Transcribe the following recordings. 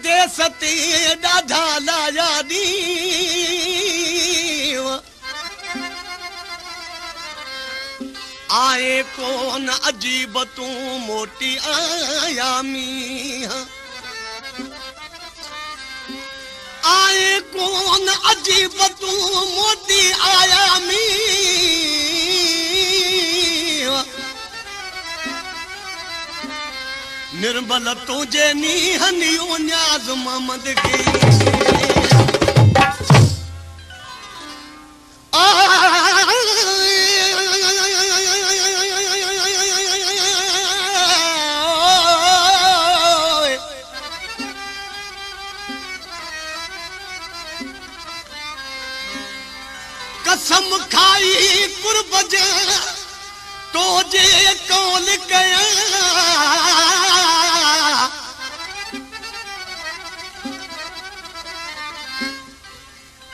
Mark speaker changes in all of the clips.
Speaker 1: परदेस ते ॾाढा लाया ॾींहं आए कोन अजीब तूं मोटी आया मींहं आए कोन अजीब तूं मोटी आया मींहं निर्मल तुझे नीहनियो न्याज़ मोहम्मद के कसम खाई कुर्ब जे तो जे कौन कया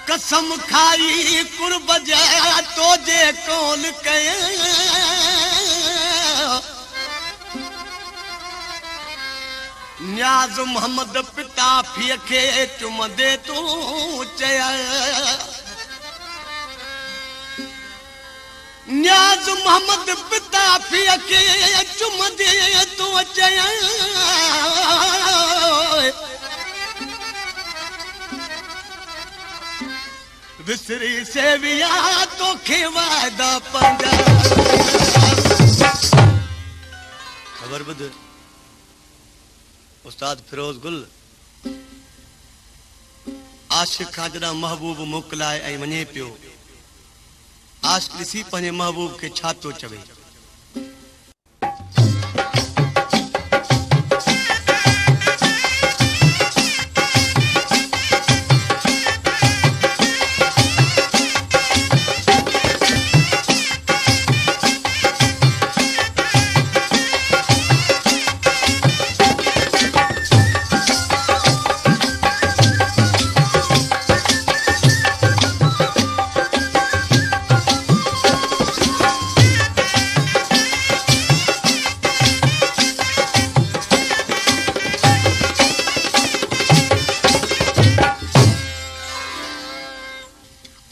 Speaker 1: कसम खाई कुर्ब जे तो जे कौन कया न्याज़ मोहम्मद पिता फीअ खे चुमंदे तूं चया न्याज़ मोहम्मद पिता फीअ खे चुमंदे तूं चया विसरी सेविया तोखे वायदा पंहिंजा ख़बर ॿुध उस्ताद फिरोज गुल आशिक़ खां जॾहिं महबूब मोकिलाए ऐं वञे पियो आशिक़ ॾिसी पंहिंजे महबूब खे छा थो चवे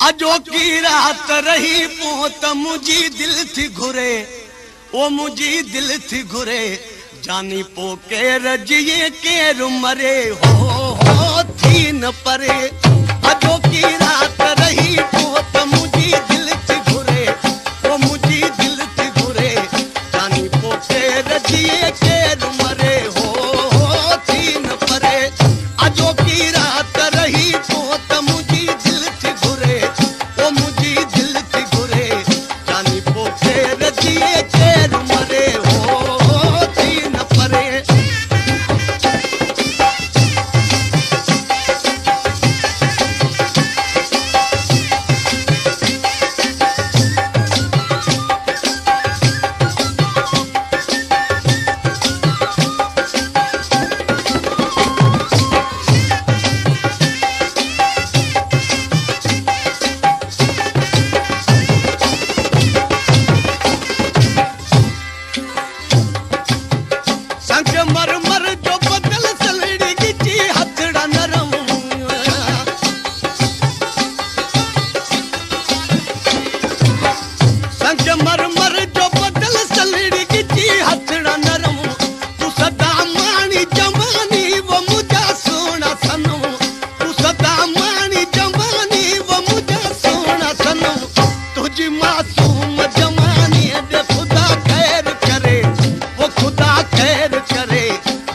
Speaker 1: अजो की रात रही पो त मुझी दिल थी घुरे ओ मुझी दिल थी घुरे जानी पो केर जिए केर मरे हो थी न परे अजो की रात रही पो त मुझी दिल थी घुरे ओ मुझी दिल थी घुरे जानी पो केर जिए केर मरे हो थी न परे अजो की रात रही पो त मुझी दिल थी घुरे ओ मुझी दिल थी घुरे जानी पो केर जिए केर मरे हो थी न परे संगमरमर जो बदल सलड़ी गिची हथड़ा नरम संगमरमर जो बदल सलड़ी गिची हथड़ा नरम तू सदा मानी जवानी वो मुझा सोना सनम तू सदा मानी जवानी वो मुझा सोना सनम तुझी मासूम जवानी दे खुदा खैर करे वो खुदा खैर करे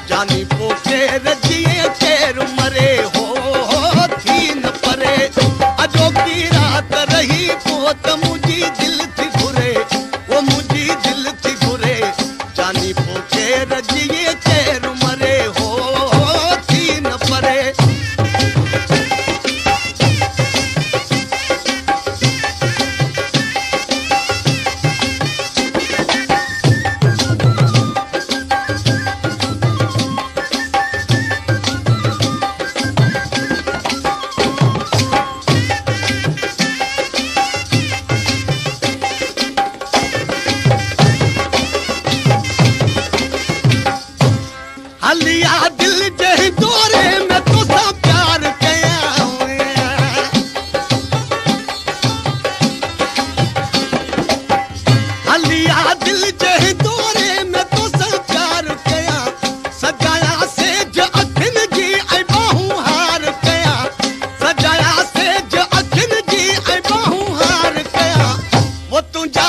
Speaker 1: जानी पो केर जिए केर मरे हो थी न परे अजो की रात रही पो त मुझी दिल थी घुरे वो मुझी दिल थी घुरे जानी पो केर जिए केर मरे हो थी न परे दिल जे दौरे में तो सा प्यार कया सजाया से ज अखिन जी ऐं बाहूं हार कया सजाया से ज अखिन जी ऐं बाहूं हार कया वो तुंहिंजा